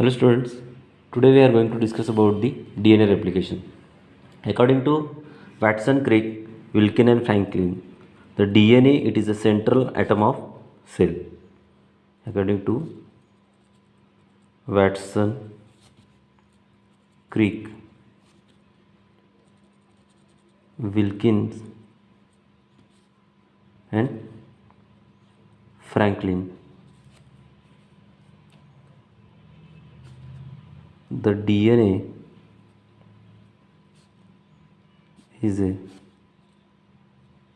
Hello students, today we are going to discuss about the DNA replication. According to Watson, Crick, Wilkin and Franklin, the DNA it is a central atom of cell. According to Watson, Crick, Wilkins and Franklin, the DNA is a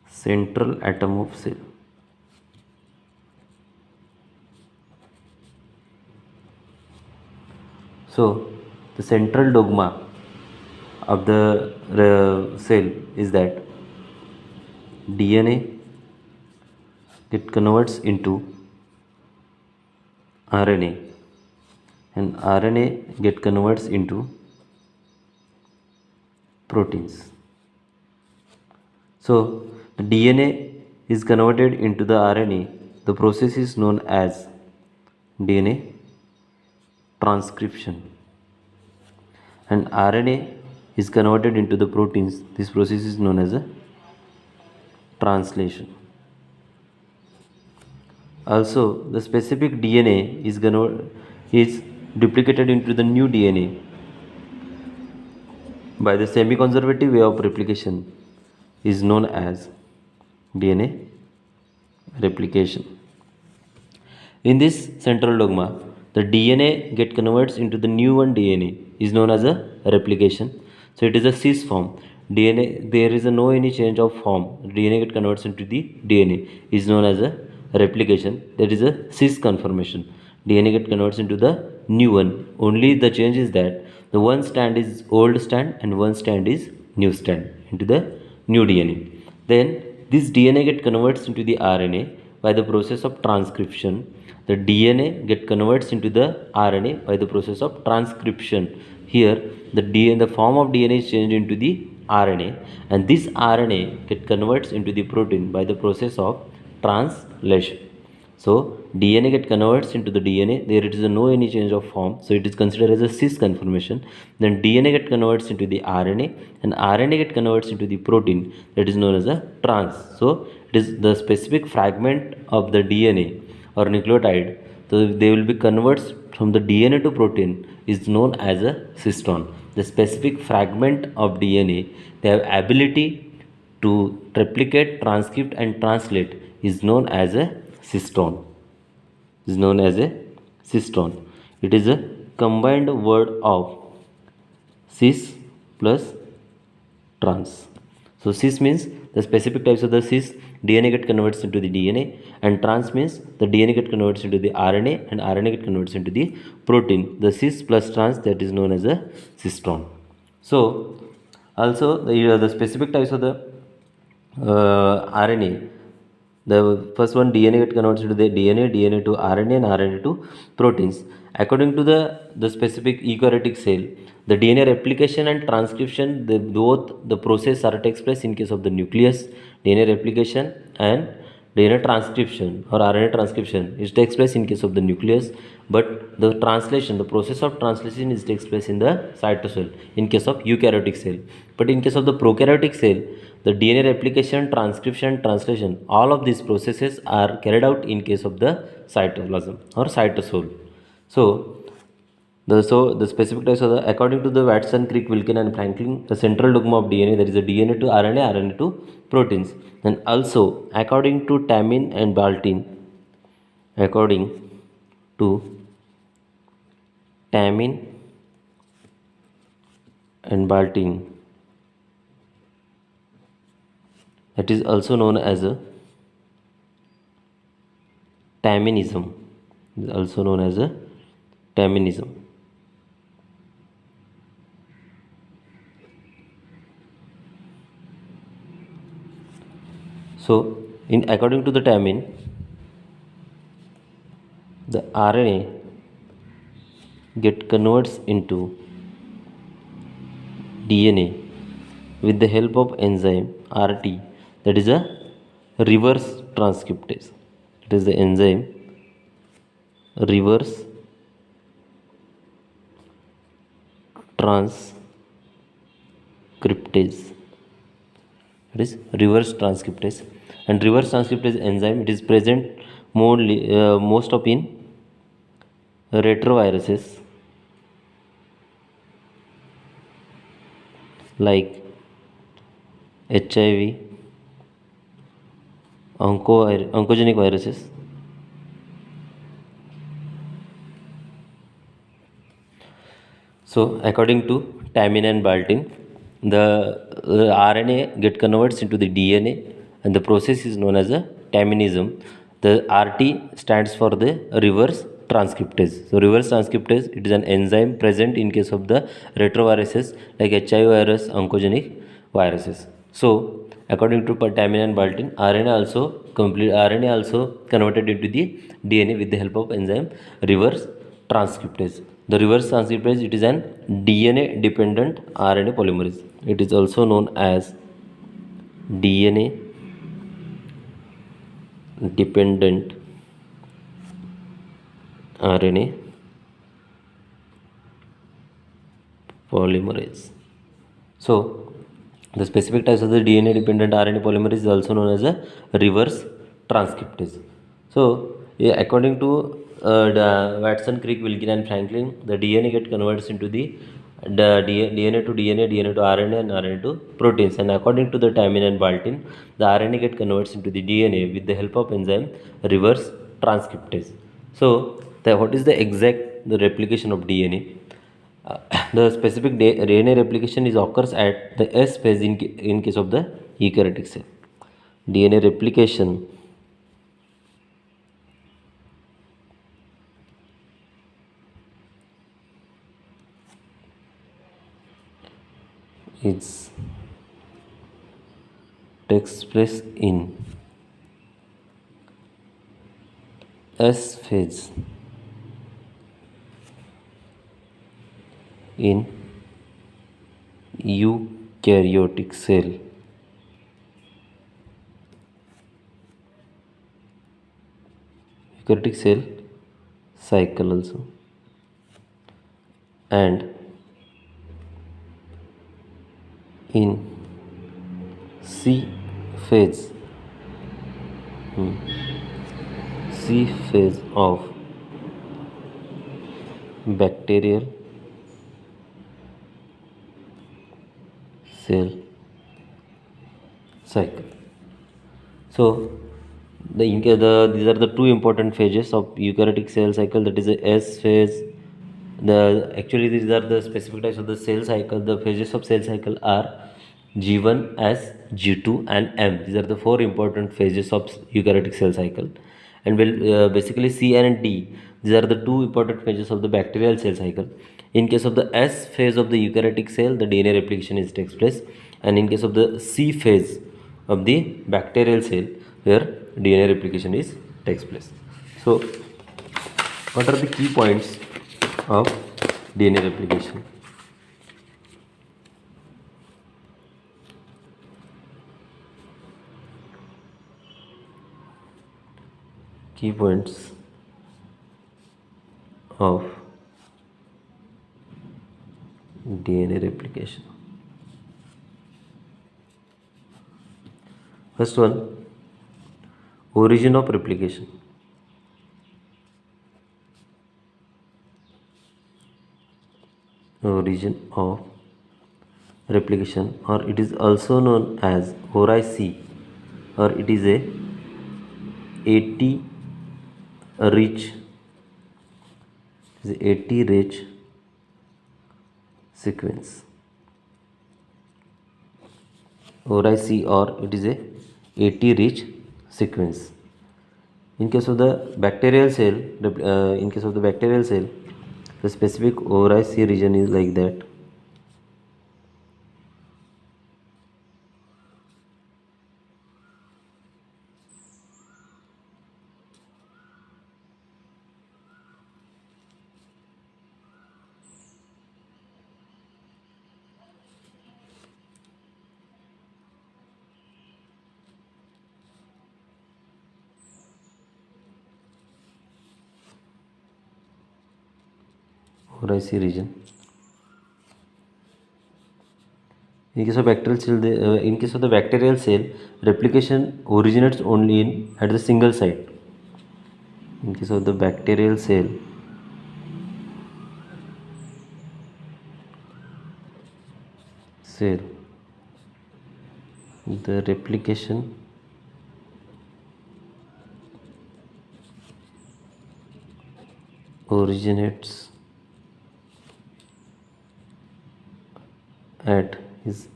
central atom of cell. So the central dogma of the cell is that DNA it converts into RNA and RNA get converts into proteins. So the DNA is converted into the RNA. The process is known as DNA transcription, and RNA is converted into the proteins. This process is known as a translation. Also, the specific DNA is duplicated into the new DNA by the semi-conservative way of replication is known as DNA replication. In this central dogma, the DNA get converts into the new one DNA is known as a replication. So it is a cis form. DNA there is no any change of form. DNA get converts into the DNA is known as a replication. That is a cis conformation. DNA get converts into the new one. Only the change is that the one strand is old strand and one strand is new strand into the new DNA. Then this DNA get converts into the RNA by the process of transcription. The DNA get converts into the RNA by the process of transcription. Here the form of DNA is changed into the RNA, and this RNA get converts into the protein by the process of translation. So DNA get converts into the DNA. There it is no any change of form, so it is considered as a cis conformation. Then DNA get converts into the RNA, and RNA get converts into the protein. That is known as a trans. So it is the specific fragment of the DNA or nucleotide. So they will be converts from the DNA to protein is known as a cistron. The specific fragment of DNA they have ability to replicate, transcript and translate is known as a cistron. Is known as a cistron. It is a combined word of cis plus trans. So cis means the specific types of the cis DNA get converts into the DNA, and trans means the DNA get converts into the RNA and RNA get converts into the protein. The cis plus trans that is known as a cistron. So also the specific types of the RNA. The first one DNA get converts into the DNA to RNA and RNA to proteins. According to the specific eukaryotic cell, the DNA replication and transcription, both the process are takes place in case of the nucleus. DNA replication and DNA transcription or RNA transcription it takes place in case of the nucleus, but the translation, the process of translation is takes place in the cytosol in case of eukaryotic cell. But in case of the prokaryotic cell, the DNA replication, transcription, translation, all of these processes are carried out in case of the cytoplasm or cytosol. So the specific types of the according to the Watson, Crick, Wilkin and Franklin, the central dogma of DNA there is a DNA to RNA, RNA to proteins. And also according to Tamin and Baltin, according to Tamin and Baltin, that is also known as a Taminism. Is also known as a Taminism. So, in according to the Tamin, the RNA get converts into DNA with the help of enzyme RT, that is a reverse transcriptase. It is the enzyme reverse transcriptase. It is reverse transcriptase. And reverse transcriptase enzyme, it is present most of in retroviruses like HIV, oncogenic viruses. So according to Tamin and Baltin, the RNA get converts into the DNA, and the process is known as a Taminism. The RT stands for the reverse transcriptase. So reverse transcriptase, it is an enzyme present in case of the retroviruses like HIV virus, oncogenic viruses. So according to Tamin and Baltin, RNA also converted into the DNA with the help of enzyme reverse transcriptase. The reverse transcriptase, it is an DNA dependent RNA polymerase. It is also known as DNA dependent RNA polymerase. So the specific types of the DNA dependent RNA polymerase is also known as a reverse transcriptase. So according to the Watson, Crick, Wilkin and Franklin, the DNA get converts into the DNA to DNA, DNA to RNA and RNA to proteins. And according to the Tamin and Baltin, the RNA get converts into the DNA with the help of enzyme reverse transcriptase. So what is the exact the replication of DNA? The specific DNA replication is occurs at the S phase in case of the eukaryotic cell. DNA replication is takes place in S phase in eukaryotic cell. Eukaryotic cell cycle also, and in C phase C phase of bacterial cell cycle. So these are the two important phases of eukaryotic cell cycle, that is the S phase. These are the specific types of the cell cycle. The phases of cell cycle are G1, S, G2 and M. These are the four important phases of eukaryotic cell cycle. And basically C and D, these are the two important phases of the bacterial cell cycle. In case of the S phase of the eukaryotic cell, the DNA replication takes place, and in case of the C phase of the bacterial cell, where DNA replication takes place. So what are the key points of DNA replication? Key points of DNA replication. First one, origin of replication. Origin of replication, or it is also known as ORIC, or it is a AT rich sequence. ORIC, or it is a AT rich sequence. In case of the bacterial cell, the specific ORIC region is like that. ORIC region. In case of bacterial cell, in case of the bacterial cell, replication originates only in at the single site. In case of the bacterial cell, the replication originates at is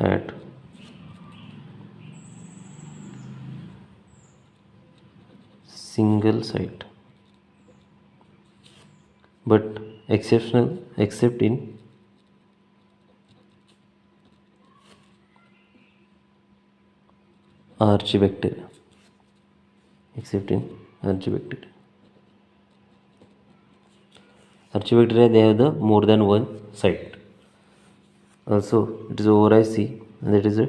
at single site, but exceptional except in archibacteria, except in archibacteria. Archibacteria, they have the more than one site. Also it is ORIC, and that is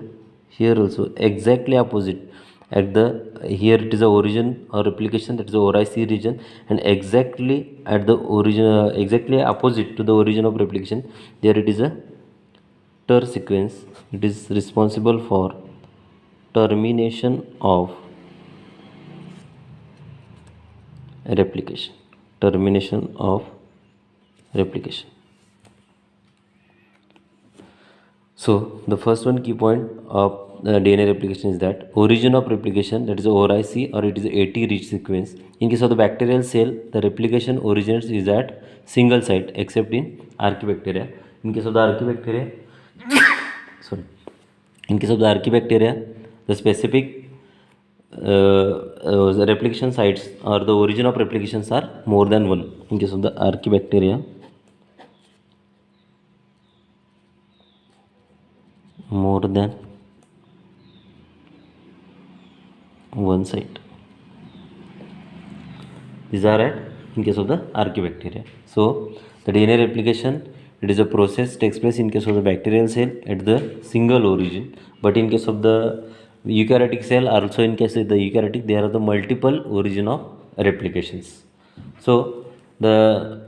here also exactly opposite. At the here it is the origin or replication, that is the ORIC region, and exactly at the origin, exactly opposite to the origin of replication, there it is a ter sequence. It is responsible for termination of replication. Termination of replication. So the first one key point of DNA replication is that origin of replication, that is ORIC, or it is AT rich sequence. In case of the bacterial cell, the replication originates is at single site except in Archaebacteria. In case of the Archaebacteria, sorry, in case of the Archaebacteria, the specific the replication sites or the origin of replications are more than one. In case of the Archaebacteria, more than one site. These are at in case of the Archaebacteria. So the DNA replication, it is a process takes place in case of the bacterial cell at the single origin, but in case of the eukaryotic cell, also in case of the eukaryotic, there are the multiple origin of replications. So the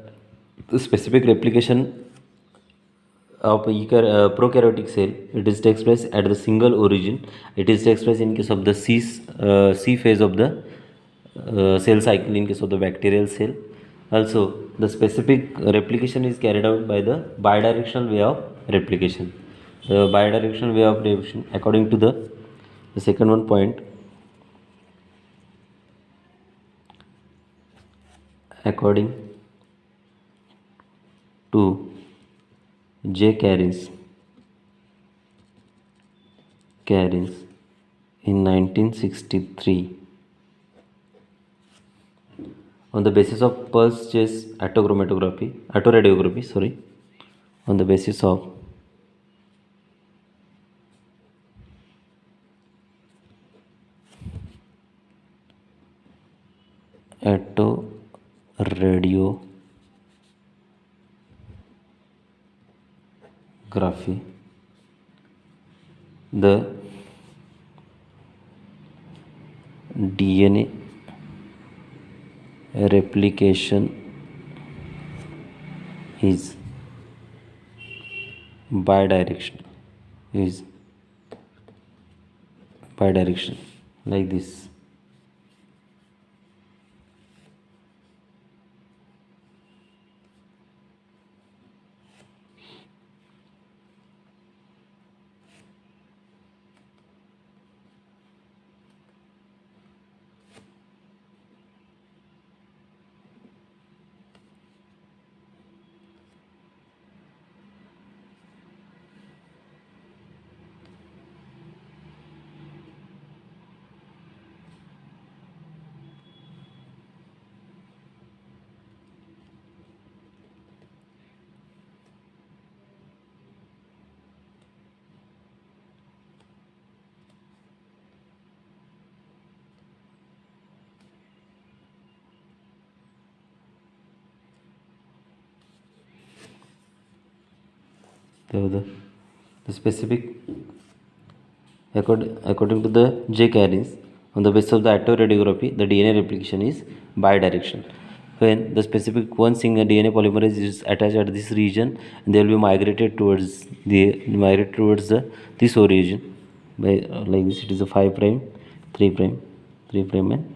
specific replication of a prokaryotic cell, it is takes place at the single origin. It is takes place in case of the C phase of the cell cycle in case of the bacterial cell. Also the specific replication is carried out by the bidirectional way of replication. The bidirectional way of replication, according to the second one point, according to J. Carins in 1963, on the basis of pulse chase autoradiography, on the basis of autoradiography, the DNA replication is bidirectional, like this. The specific, according to the J. Carins, on the basis of the autoradiography, the DNA replication is bidirectional. when the specific one single DNA polymerase is attached at this region, and they will be migrated towards this origin by like this. It is a 5 prime, 3 prime, 3 prime, and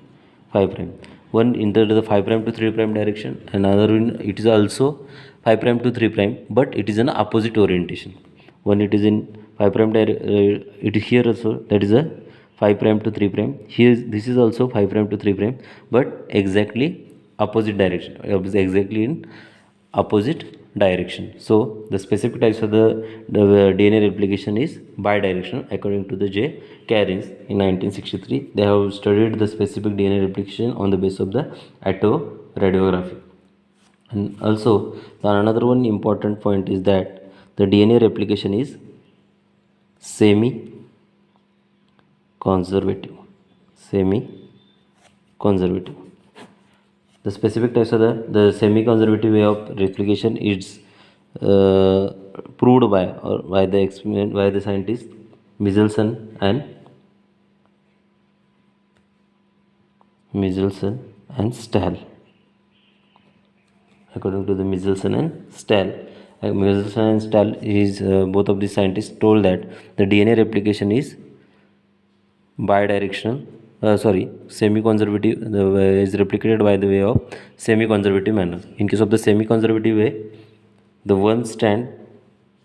5 prime. One enter the 5 prime to 3 prime direction, another one it is also 5 prime to 3 prime, but it is an opposite orientation. One it is in 5 prime it is here also, that is a 5 prime to 3 prime. Here this is also 5 prime to 3 prime, but exactly opposite direction, exactly in opposite direction. So the specific types of the DNA replication is bidirectional according to the J. Cairns in 1963. They have studied the specific DNA replication on the basis of the autoradiography. And also another one important point is that the DNA replication is semi-conservative. Semi-conservative. The specific types of the semi-conservative way of replication is proved by the experiment by the scientists Michelson and Stahl. According to the Michelson and Stahl, Michelson and Stahl is both of these scientists told that the DNA replication is bidirectional. Semi-conservative is replicated by the way of semi-conservative manner. In case of the semi-conservative way, the one strand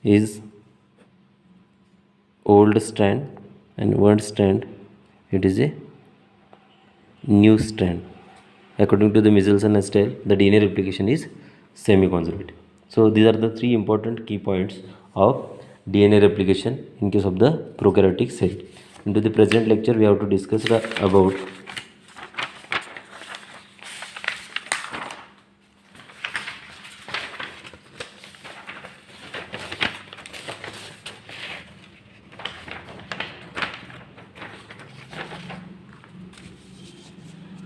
is old strand and one strand it is a new strand. According to the Michelson and Stahl, the DNA replication is semi-conservative. So these are the three important key points of DNA replication in case of the prokaryotic cell. Into the present lecture, we have to discuss about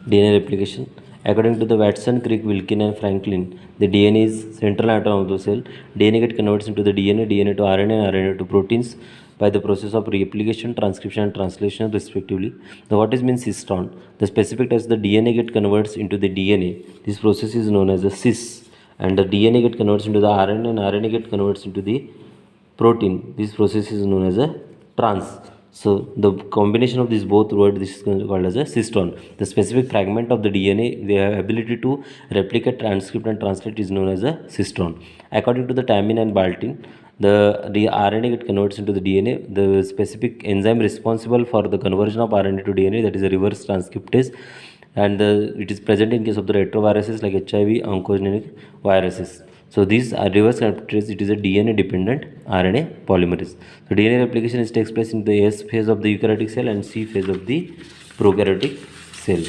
DNA replication. According to the Watson, Crick, Wilkin, and Franklin, the DNA is central atom of the cell. DNA gets converted into the DNA to RNA, and RNA to proteins by the process of replication, transcription, and translation, respectively. The what is means histone? The specific types the DNA get converts into the DNA. This process is known as a cis, and the DNA get converts into the RNA, and RNA get converts into the protein. This process is known as a trans. So the combination of these both words, this is called as a cistone. The specific fragment of the DNA, their ability to replicate, transcript, and translate is known as a cistone. According to the Tamin and Baltin, the RNA get converts into the DNA. The specific enzyme responsible for the conversion of RNA to DNA, that is a reverse transcriptase, and it is present in case of the retroviruses like HIV, oncogenic viruses. So these are reverse transcriptase. It is a DNA dependent RNA polymerase. So DNA replication takes place in the S phase of the eukaryotic cell and C phase of the prokaryotic cell.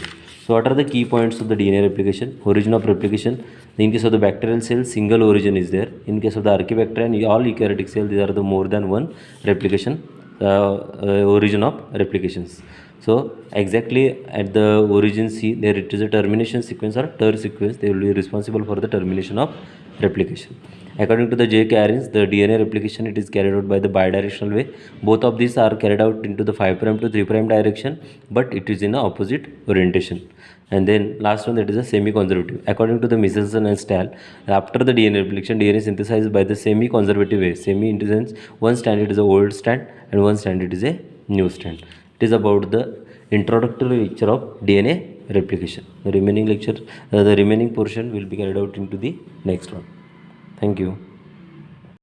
So what are the key points of the DNA replication? Origin of replication. In case of the bacterial cell, single origin is there. In case of the Archaebacteria and all eukaryotic cells, these are the more than one replication origin of replications. So exactly at the origin C, there it is a termination sequence or ter sequence. They will be responsible for the termination of replication. According to the J. Cairns, the DNA replication it is carried out by the bidirectional way. Both of these are carried out into the 5 prime to 3 prime direction, but it is in the opposite orientation. And then last one, that is a semi-conservative. According to the Michelson and Stahl, after the DNA replication, DNA is synthesized by the semi-conservative way. Semi in the sense one strand it is a old strand and one strand it is a new strand. It is about the introductory lecture of DNA replication. The remaining lecture, the remaining portion will be carried out into the next one. Thank you.